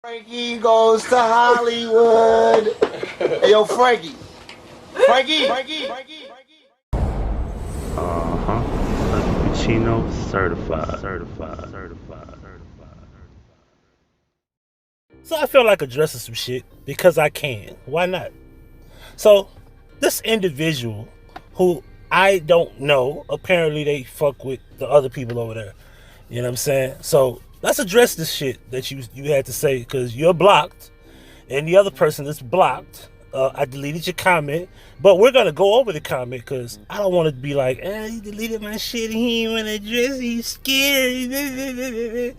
Frankie goes to Hollywood. Hey, yo, Frankie. Frankie. Huggie Pacino certified. So I feel like addressing some shit because I can. Why not? So this individual who I don't know, apparently they fuck with the other people over there. You know what I'm saying? So let's address this shit that you had to say, because you're blocked and the other person is blocked. I deleted your comment, but we're gonna go over the comment because I don't want to be like, he deleted my shit and he ain't want to address it, he's scared.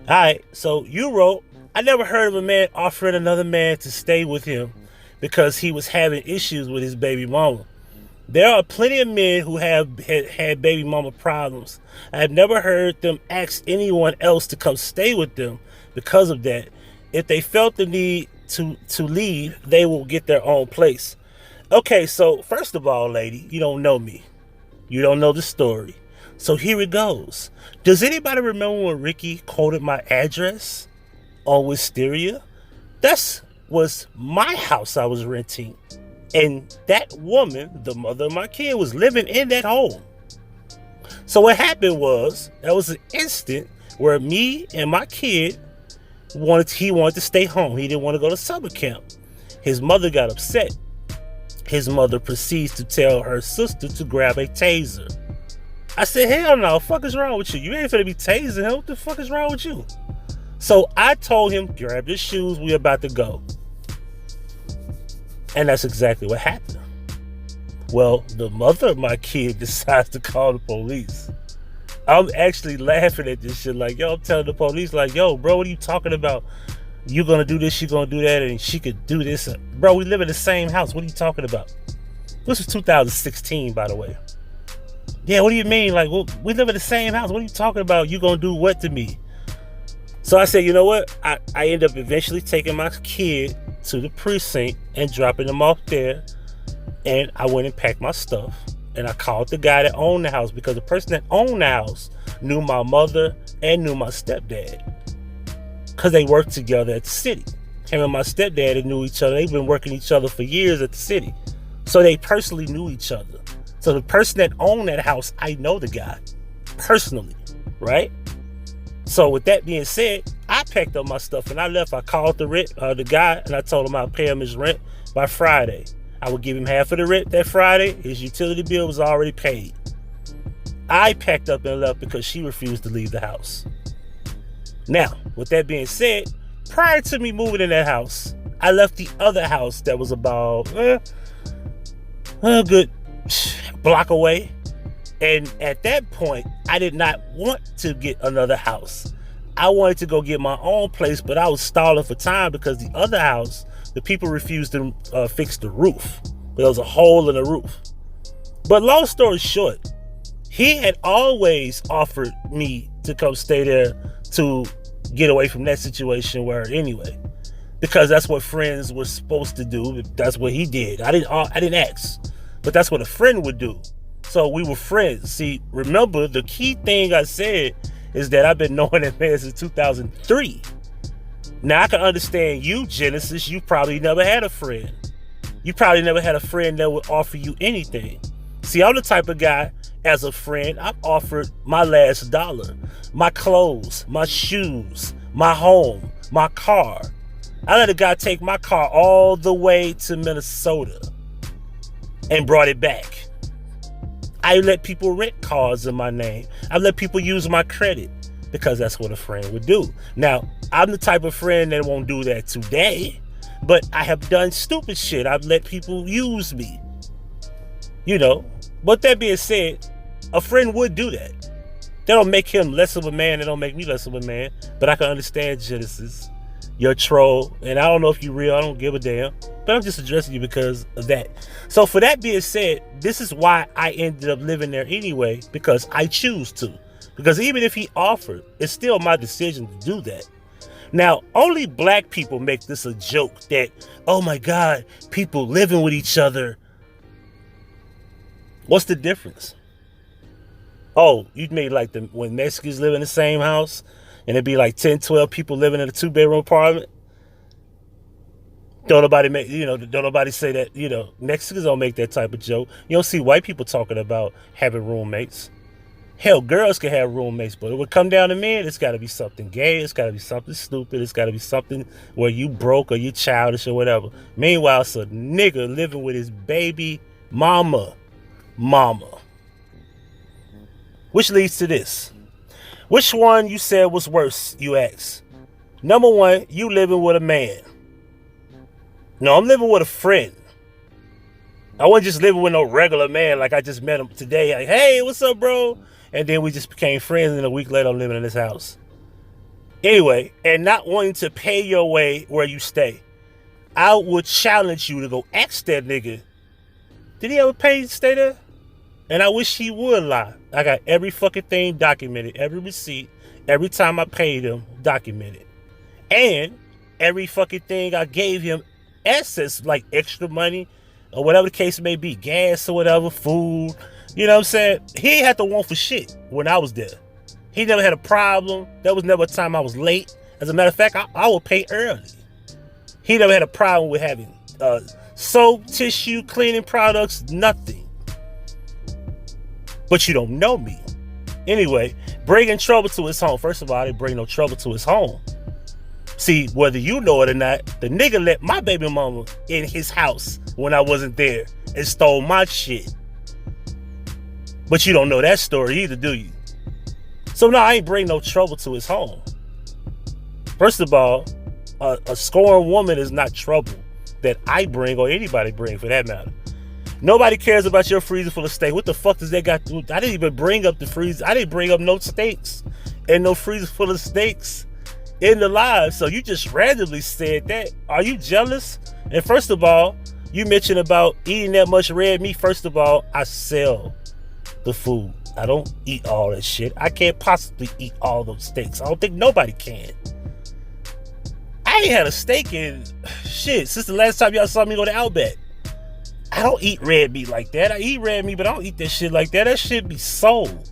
Alright, so you wrote, I never heard of a man offering another man to stay with him because he was having issues with his baby mama. There are plenty of men who have had baby mama problems. I have never heard them ask anyone else to come stay with them because of that. If they felt the need to leave, they will get their own place. Okay, so first of all, lady, you don't know me. You don't know the story. So here it goes. Does anybody remember when Ricky quoted my address on Wisteria? That was my house I was renting. And that woman, the mother of my kid, was living in that home. So what happened was, that was an instant where me and my kid wanted to stay home. He didn't want to go to summer camp. His mother got upset. His mother proceeds to tell her sister to grab a taser. I said, hell no, what the fuck is wrong with you? You ain't finna be tasing him. What the fuck is wrong with you? So I told him, grab your shoes, we about to go. And that's exactly what happened. Well, the mother of my kid decides to call the police. I'm actually laughing at this shit like, yo, I'm telling the police like, yo, bro, what are you talking about? You gonna do this, you gonna do that, and she could do this. Bro, we live in the same house. What are you talking about? This was 2016, by the way. Yeah, what do you mean? Like, well, we live in the same house. What are you talking about? You gonna do what to me? So I said, you know what? I end up eventually taking my kid to the precinct and dropping them off there. And I went and packed my stuff. And I called the guy that owned the house, because the person that owned the house knew my mother and knew my stepdad, because they worked together at the city. Him and my stepdad, they knew each other. They've been working each other for years at the city. So they personally knew each other. So the person that owned that house, I know the guy personally, right? So with that being said, I packed up my stuff and I left. I called the guy, and I told him I'd pay him his rent by Friday. I would give him half of the rent that Friday. His utility bill was already paid. I packed up and left because she refused to leave the house. Now, with that being said, prior to me moving in that house, I left the other house that was about a good block away. And at that point, I did not want to get another house. I wanted to go get my own place, but I was stalling for time because the other house, the people refused to fix the roof. There was a hole in the roof. But long story short, he had always offered me to come stay there to get away from that situation where anyway, because that's what friends were supposed to do. That's what he did. I didn't ask, but that's what a friend would do. So we were friends. See, remember, the key thing I said is that I've been knowing that man since 2003. Now, I can understand you, Genesis. You probably never had a friend. You probably never had a friend that would offer you anything. See, I'm the type of guy, as a friend, I've offered my last dollar, my clothes, my shoes, my home, my car. I let a guy take my car all the way to Minnesota and brought it back. I let people rent cars in my name. I let people use my credit because that's what a friend would do. Now, I'm the type of friend that won't do that today, but I have done stupid shit. I've let people use me, you know. But that being said, a friend would do that. They don't make him less of a man. They don't make me less of a man. But I can understand, Genesis. You're a troll. And I don't know if you're real. I don't give a damn. But I'm just addressing you because of that. So for that being said, this is why I ended up living there anyway, because I choose to. Because even if he offered, it's still my decision to do that. Now, only black people make this a joke that, oh my God, people living with each other. What's the difference? Oh, you made like when Mexicans live in the same house and it'd be like 10, 12 people living in a 2-bedroom apartment. Don't nobody say that, Mexicans don't make that type of joke. You don't see white people talking about having roommates. Hell, girls can have roommates, but it would come down to men, it's got to be something gay, it's got to be something stupid, it's got to be something where you broke or you childish or whatever. Meanwhile, it's a nigga living with his baby mama. Which leads to this. Which one you said was worse, you ask? Number one, you living with a man. No, I'm living with a friend. I wasn't just living with no regular man like I just met him today. Like, hey, what's up, bro? And then we just became friends, and a week later I'm living in this house. Anyway, and not wanting to pay your way where you stay. I would challenge you to go ask that nigga, did he ever pay to stay there? And I wish he would lie. I got every fucking thing documented, every receipt, every time I paid him documented. And every fucking thing I gave him access, like extra money or whatever the case may be, gas or whatever, food. You know what I'm saying? He ain't had to want for shit when I was there. He never had a problem. There was never a time I was late. As a matter of fact, I would pay early. He never had a problem with having soap, tissue, cleaning products, nothing. But you don't know me. Anyway, bringing trouble to his home. First of all, I didn't bring no trouble to his home. See, whether you know it or not, the nigga let my baby mama in his house when I wasn't there and stole my shit. But you don't know that story either, do you? So no, I ain't bring no trouble to his home. First of all, a scorned woman is not trouble that I bring or anybody bring for that matter. Nobody cares about your freezer full of steak. What the fuck does that got to do? I didn't even bring up the freezer. I didn't bring up no steaks and no freezer full of steaks in the live. So you just randomly said that. Are you jealous? And first of all, you mentioned about eating that much red meat. First of all, I sell the food. I don't eat all that shit. I can't possibly eat all those steaks. I don't think nobody can. I ain't had a steak in shit since the last time y'all saw me go to Outback. I don't eat red meat like that. I eat red meat, but I don't eat that shit like that. That shit be sold.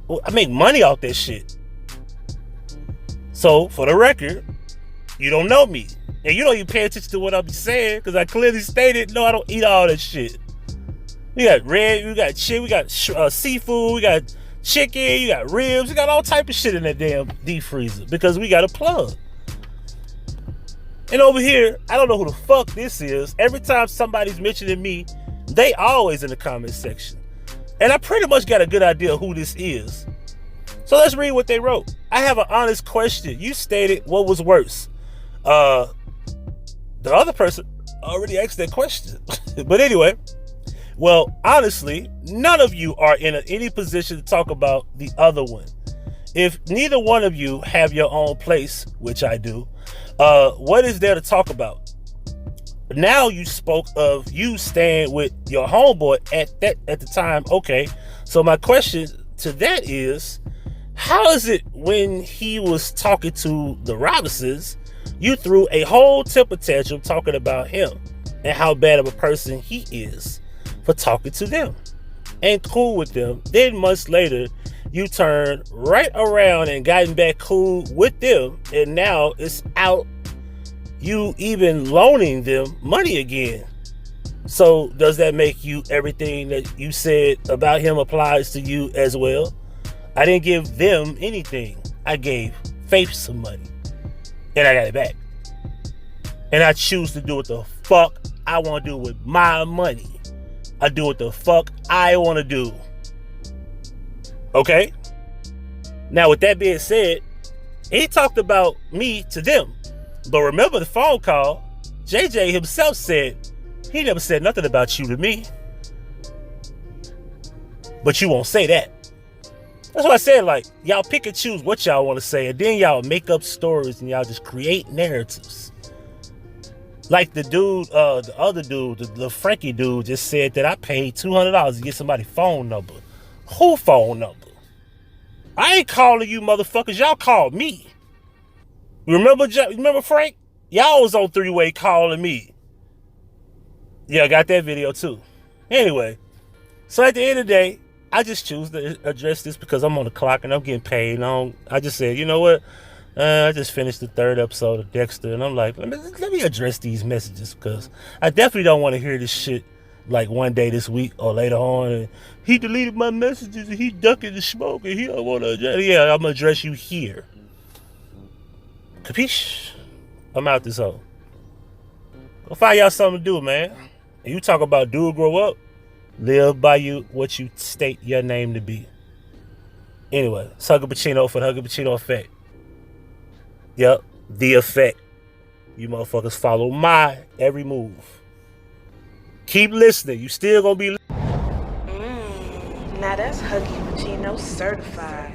Well, I make money off that shit. So, for the record, you don't know me. And you don't even pay attention to what I be saying, because I clearly stated, no, I don't eat all that shit. We got red, we got chicken, we got seafood, we got chicken, you got ribs, we got all type of shit in that damn deep freezer, because we got a plug. And over here, I don't know who the fuck this is. Every time somebody's mentioning me, they always in the comment section. And I pretty much got a good idea who this is. So let's read what they wrote. I have an honest question. You stated what was worse. The other person already asked that question. But anyway, well, honestly, none of you are in any position to talk about the other one. If neither one of you have your own place, which I do, what is there to talk about? Now you spoke of you staying with your homeboy at the time. Okay, so my question to that is, how is it when he was talking to the Robinsons, you threw a whole temper tantrum talking about him and how bad of a person he is for talking to them and cool with them? Then months later, you turned right around and gotten back cool with them, and now it's out you even loaning them money again. So does that make you everything that you said about him applies to you as well? I didn't give them anything. I gave Faith some money, and I got it back. And I choose to do what the fuck I want to do with my money. I do what the fuck I want to do. Okay? Now, with that being said, he talked about me to them. But remember the phone call, JJ himself said, he never said nothing about you to me. But you won't say that. That's what I said, like, y'all pick and choose what y'all want to say, and then y'all make up stories and y'all just create narratives. Like the dude, the other dude, the Frankie dude just said that I paid $200 to get somebody's phone number. Who phone number? I ain't calling you motherfuckers. Y'all called me. Remember Frank? Y'all was on three-way calling me. Yeah, I got that video too. Anyway, so at the end of the day, I just choose to address this because I'm on the clock and I'm getting paid. And I just said, you know what? I just finished the 3rd episode of Dexter, and I'm like, let me address these messages because I definitely don't want to hear this shit like one day this week or later on. And he deleted my messages and he ducking the smoke and he don't want to address. Yeah, I'm gonna address you here. Capiche? I'm out this hole. Go find y'all something to do, man. And you talk about do or grow up, live by what you state your name to be. Anyway, it's Huggie Pacino for the Huggie Pacino Effect. Yep, the effect. You motherfuckers follow my every move. Keep listening. You still gonna be Now that's Huggie Pacino certified.